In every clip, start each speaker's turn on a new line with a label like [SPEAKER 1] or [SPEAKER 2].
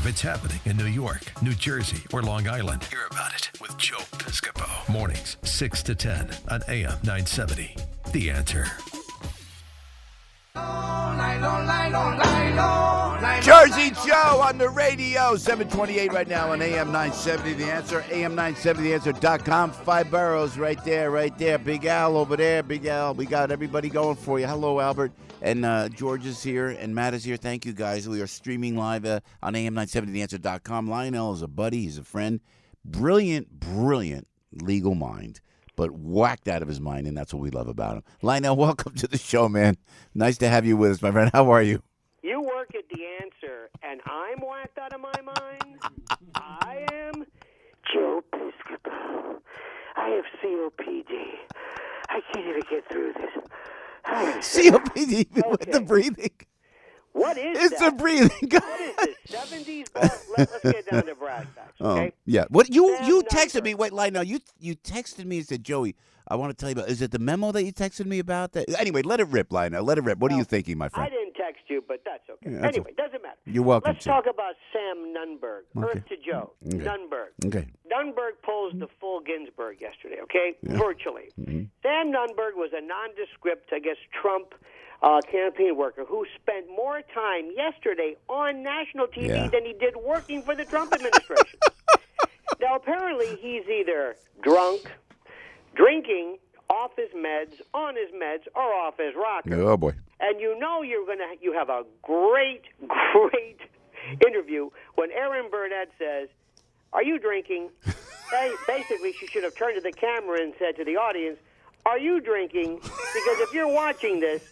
[SPEAKER 1] If it's happening in New York, New Jersey, or Long Island, hear about it with Joe Piscopo. Mornings, 6 to 10 on AM 970. The Answer.
[SPEAKER 2] Jersey Joe on the radio, 728 right now on AM 970. The Answer, AM970theanswer.com. 5 boroughs right there. Big Al over there, Big Al. We got everybody going for you. Hello, Albert. And George is here, and Matt is here. Thank you, guys. We are streaming live on AM970theanswer.com. Lionel is a buddy. He's a friend. Brilliant legal mind, but whacked out of his mind, and that's what we love about him. Lionel, welcome to the show, man. Nice to have you with us, my friend. How are you?
[SPEAKER 3] You work at The Answer, and I'm whacked out of my mind? I am Joe Piscopo. I have COPD. I can't even get through this.
[SPEAKER 2] COPD with the breathing.
[SPEAKER 3] What is
[SPEAKER 2] it's
[SPEAKER 3] that?
[SPEAKER 2] The breathing.
[SPEAKER 3] What is this? 70s ball? Let's get down to brass tacks, okay?
[SPEAKER 2] Yeah. What you texted me? Wait, Lionel, you texted me and said, Joey, I want to tell you about. Is it the memo that you texted me about? That anyway, let it rip, Lionel. Let it rip. What are you thinking, my friend?
[SPEAKER 3] I didn't text you, but that's okay.
[SPEAKER 2] Yeah,
[SPEAKER 3] anyway, doesn't matter.
[SPEAKER 2] You're welcome.
[SPEAKER 3] Let's talk about Sam Nunberg.
[SPEAKER 2] Okay.
[SPEAKER 3] Earth to Joe.
[SPEAKER 2] Okay.
[SPEAKER 3] Nunberg.
[SPEAKER 2] Okay.
[SPEAKER 3] Nunberg pulls the full Ginsburg yesterday, okay? Yeah. Virtually. Mm-hmm. Sam Nunberg was a nondescript, I guess, Trump campaign worker who spent more time yesterday on national TV than he did working for the Trump administration. Now, apparently, he's either drunk, drinking, off his meds, on his meds, or off his rocker.
[SPEAKER 2] Oh, boy. And
[SPEAKER 3] you know you have a great interview when Erin Burnett says, "Are you drinking?" Basically, she should have turned to the camera and said to the audience, "Are you drinking? Because if you're watching this,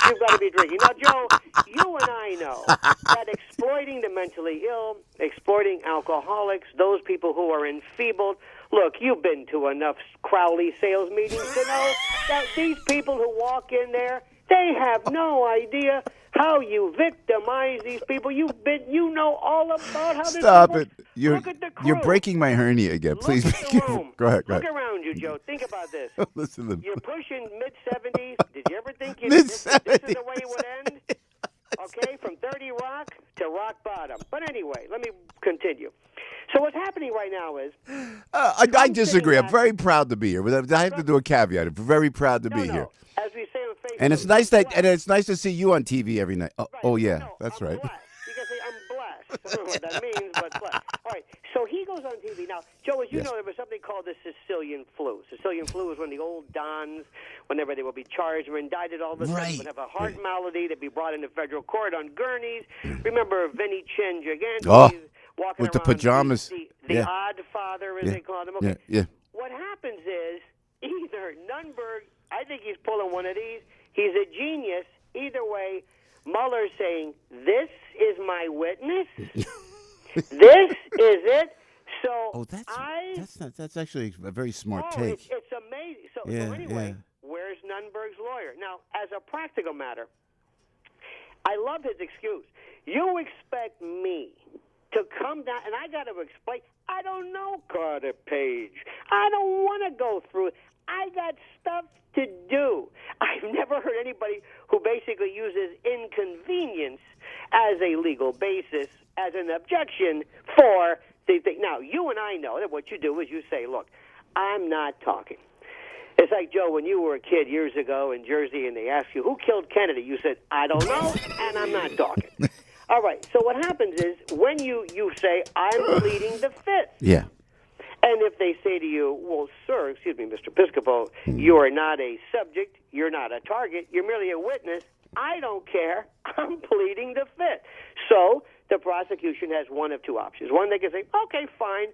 [SPEAKER 3] you've got to be drinking." Now, Joe, you and I know that exploiting the mentally ill, exploiting alcoholics, those people who are enfeebled. Look, you've been to enough Crowley sales meetings to know that these people who walk in there, they have no idea how you victimize these people. You know all about how this
[SPEAKER 2] Stop
[SPEAKER 3] works.
[SPEAKER 2] it. You're breaking my hernia again. Please be careful. Go ahead.
[SPEAKER 3] Look around you, Joe. Think about this.
[SPEAKER 2] Listen to them.
[SPEAKER 3] You're pushing mid-70s. Did you ever think this is the way it would end? Okay, from 30 Rock to rock bottom. But anyway, let me continue. So what's happening right now is...
[SPEAKER 2] I disagree. I'm very proud to be here. But I have to do a caveat. I'm very proud to be here.
[SPEAKER 3] As we say on Facebook...
[SPEAKER 2] And it's nice to see you on TV every night. Oh yeah, that's right.
[SPEAKER 3] Blessed. You can say I'm blessed. I don't know what that means, but blessed. All right, so he goes on TV. Now, Joe, as you know, there was something called the Sicilian flu. Sicilian flu was when the old dons, whenever they would be charged or indicted, all of a sudden would have a heart malady. They'd be brought into federal court on gurneys. Remember Vinny Chin Gigante? Walking
[SPEAKER 2] with the
[SPEAKER 3] around
[SPEAKER 2] pajamas.
[SPEAKER 3] The odd father, as they call him. Okay.
[SPEAKER 2] Yeah.
[SPEAKER 3] What happens is either Nunberg, I think he's pulling one of these, he's a genius. Either way, Mueller's saying, this is my witness. This is it. So
[SPEAKER 2] that's actually a very smart take.
[SPEAKER 3] It's amazing. So anyway, where's Nunberg's lawyer? Now, as a practical matter, I love his excuse. You expect me to come down, and I got to explain, I don't know Carter Page. I don't want to go through it. I got stuff to do. I've never heard anybody who basically uses inconvenience as a legal basis, as an objection for the thing. Now, you and I know that what you do is you say, look, I'm not talking. It's like, Joe, when you were a kid years ago in Jersey and they asked you, who killed Kennedy? You said, I don't know, and I'm not talking. All right, so what happens is when you say, I'm pleading the fifth.
[SPEAKER 2] Yeah.
[SPEAKER 3] And if they say to you, well, sir, excuse me, Mr. Piscopo, you are not a subject, you're not a target, you're merely a witness, I don't care, I'm pleading the fifth. So the prosecution has one of two options. One, they can say, okay, fine,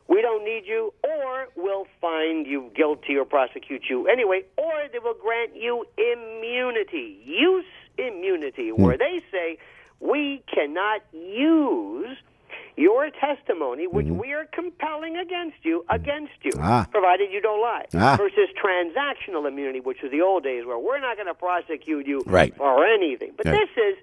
[SPEAKER 3] we don't need you, or we'll find you guilty or prosecute you anyway, or they will grant you immunity, use immunity, where they say, we cannot use your testimony, which we are compelling against you, provided you don't lie, versus transactional immunity, which was the old days where we're not going to prosecute you for anything. But this is,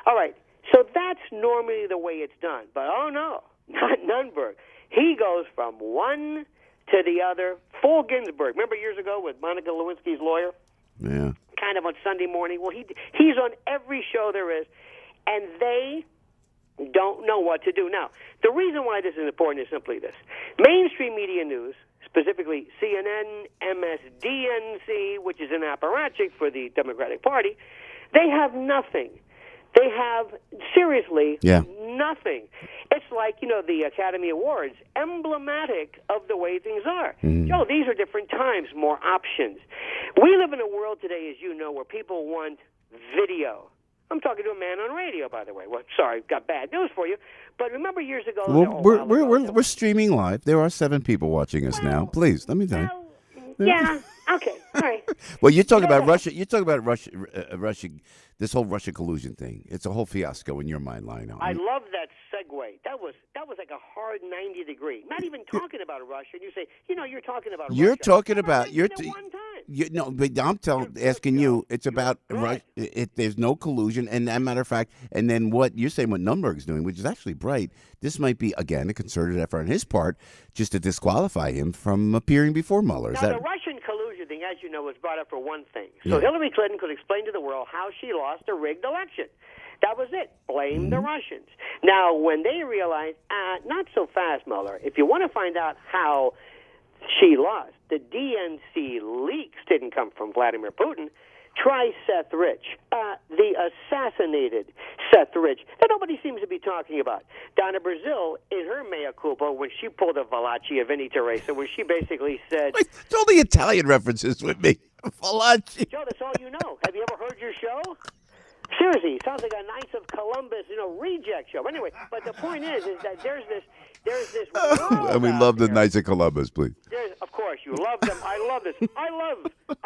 [SPEAKER 3] all right, so that's normally the way it's done. But, oh, no, not Nunberg. He goes from one to the other, full Ginsburg. Remember years ago with Monica Lewinsky's lawyer?
[SPEAKER 2] Yeah.
[SPEAKER 3] Kind of on Sunday morning. Well, he's on every show there is. And they don't know what to do. Now, the reason why this is important is simply this. Mainstream media news, specifically CNN, MSDNC, which is an apparatchik for the Democratic Party, they have nothing. They have, seriously, nothing. It's like, the Academy Awards, emblematic of the way things are. Joe, these are different times, more options. We live in a world today, as you know, where people want video. I'm talking to a man on radio, by the way. Well, sorry, got bad news for you. But remember years ago...
[SPEAKER 2] We're streaming live. There are 7 people watching us now. Please, let me tell you.
[SPEAKER 3] Yeah, okay, all right.
[SPEAKER 2] Well, you talk about Russia. You talk about Russia. This whole Russia collusion thing. It's a whole fiasco in your mind, Lionel.
[SPEAKER 3] I love that segue. That was like a hard 90 degree. Not even talking about Russia. And you say, you're talking about Russia.
[SPEAKER 2] You're talking about
[SPEAKER 3] one time.
[SPEAKER 2] No, but I'm asking you. It's about Russia. There's no collusion, and as a matter of fact, and then what you're saying, what Nunberg's doing, which is actually bright. This might be again a concerted effort on his part, just to disqualify him from appearing before Mueller.
[SPEAKER 3] Now, the Russian collusion thing, as you know, was brought up for one thing. So Hillary Clinton could explain to the world how she lost a rigged election. That was it. Blame the Russians. Now, when they realized, not so fast, Mueller. If you want to find out how she lost, the DNC leaks didn't come from Vladimir Putin. Try Seth Rich, the assassinated Seth Rich, that nobody seems to be talking about. Down in Brazil, in her mea culpa, when she pulled a Valachi of any Teresa, where she basically said...
[SPEAKER 2] It's all the Italian references with me. Valachi.
[SPEAKER 3] Joe, that's all you know. Have you ever heard your show? Seriously, it sounds like a Knights of Columbus, reject show. Anyway, but the point is that there's this
[SPEAKER 2] and we love the Knights of Columbus, please.
[SPEAKER 3] Of course, you love them. I love this. I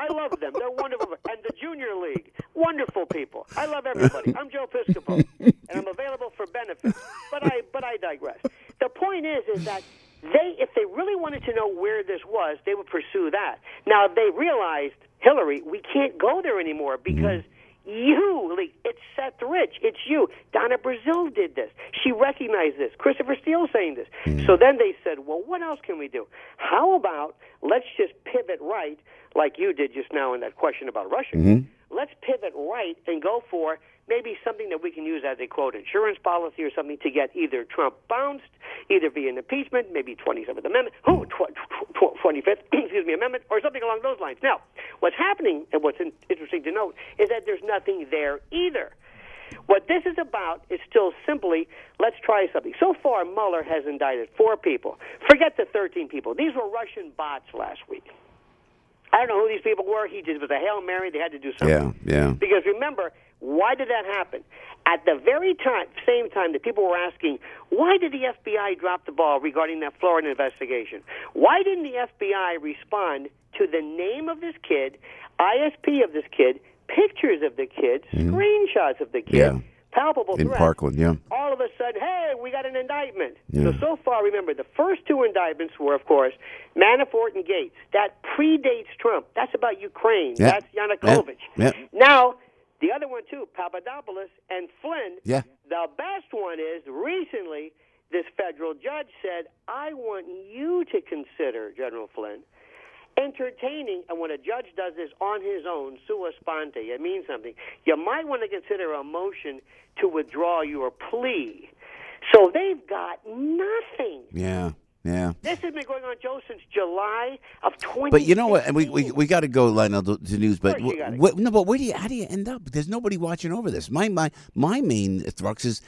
[SPEAKER 3] love them. They're wonderful. And the Junior League, wonderful people. I love everybody. I'm Joe Piscopo, and I'm available for benefits. But I digress. The point is that if they really wanted to know where this was, they would pursue that. Now they realized, Hillary, we can't go there anymore because. It's Seth Rich. It's you. Donna Brazil did this. She recognized this. Christopher Steele's saying this. So then they said, well, what else can we do? How about let's just pivot right, like you did just now in that question about Russia. Let's pivot right and go for maybe something that we can use as a, quote, insurance policy or something to get either Trump bounced, either via an impeachment, maybe 27th Amendment, 25th, Amendment, or something along those lines. Now, what's happening, and what's interesting to note, is that there's nothing there either. What this is about is still simply, let's try something. So far, Mueller has indicted 4 people. Forget the 13 people. These were Russian bots last week. I don't know who these people were. He just was a Hail Mary. They had to do something.
[SPEAKER 2] Yeah.
[SPEAKER 3] Because remember, why did that happen? At the very same time that people were asking, why did the FBI drop the ball regarding that Florida investigation? Why didn't the FBI respond to the name of this kid, ISP of this kid, pictures of the kid, screenshots of the kid, palpable
[SPEAKER 2] in
[SPEAKER 3] threats?
[SPEAKER 2] Parkland,
[SPEAKER 3] All of a sudden, hey, we got an indictment. So far, remember, the first 2 indictments were, of course, Manafort and Gates. That predates Trump. That's about Ukraine. That's Yanukovych. Now, the other one, too, Papadopoulos and Flynn. The best one is, recently, this federal judge said, I want you to consider, General Flynn, entertaining, and when a judge does this on his own, sua sponte, it means something. You might want to consider a motion to withdraw your plea. So they've got nothing.
[SPEAKER 2] Yeah.
[SPEAKER 3] This has been going on, Joe, since July of 20.
[SPEAKER 2] But you know what? And we got to go, Lionel, to news. But but how do you end up? There's nobody watching over this. My main thrust is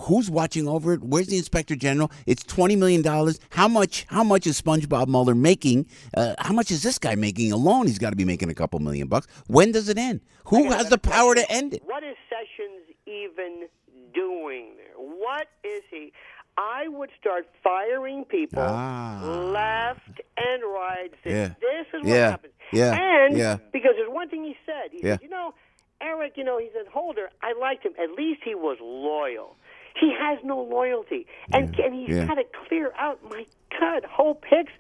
[SPEAKER 2] who's watching over it. Where's the Inspector General? It's $20 million. How much is SpongeBob Mueller making? How much is this guy making alone? He's got to be making a couple $1 million. When does it end? Who has the power to end it?
[SPEAKER 3] What is Sessions even doing there? What is he? I would start firing people left and right. This is what happens. And because there's one thing he said. He said, Eric, he said, Holder, I liked him. At least he was loyal. He has no loyalty. And he's got to clear out, my God, Hope Hicks.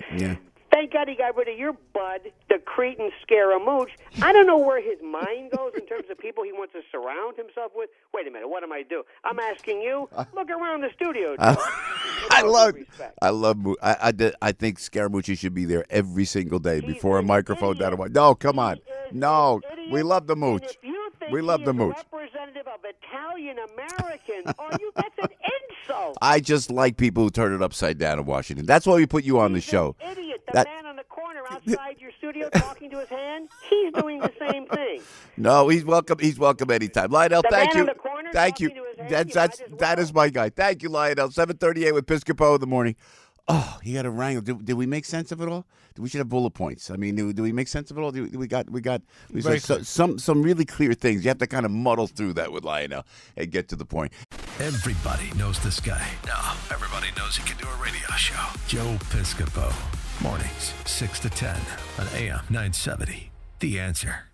[SPEAKER 3] Thank God he got rid of your bud, the Cretan Scaramouche. I don't know where his mind goes in terms of people he wants to surround himself with. Wait a minute, what am I doing? I'm asking you. Look around the studio.
[SPEAKER 2] I think Scaramucci should be there every single day before a microphone down. No, come on. No, we love the mooch. We love the mooch.
[SPEAKER 3] Representative of Italian Americans. That's an So
[SPEAKER 2] I just like people who turn it upside down in Washington. That's why we put you on the show.
[SPEAKER 3] An idiot. The man on the corner outside your studio talking to his hand, he's doing the same thing.
[SPEAKER 2] No, he's welcome. He's welcome anytime. Lionel,
[SPEAKER 3] The
[SPEAKER 2] thank
[SPEAKER 3] man
[SPEAKER 2] you.
[SPEAKER 3] on the corner
[SPEAKER 2] Thank you.
[SPEAKER 3] talking to his hand,
[SPEAKER 2] That is my guy. Thank you, Lionel. 7:38 with Piscopo in the morning. Oh, he had a wrangle. Did we make sense of it all? We should have bullet points. I mean, do we make sense of it all? We said some really clear things. You have to kind of muddle through that with Lionel and get to the point.
[SPEAKER 1] Everybody knows this guy. Now, everybody knows he can do a radio show. Joe Piscopo. Mornings, 6 to 10 on AM 970. The Answer.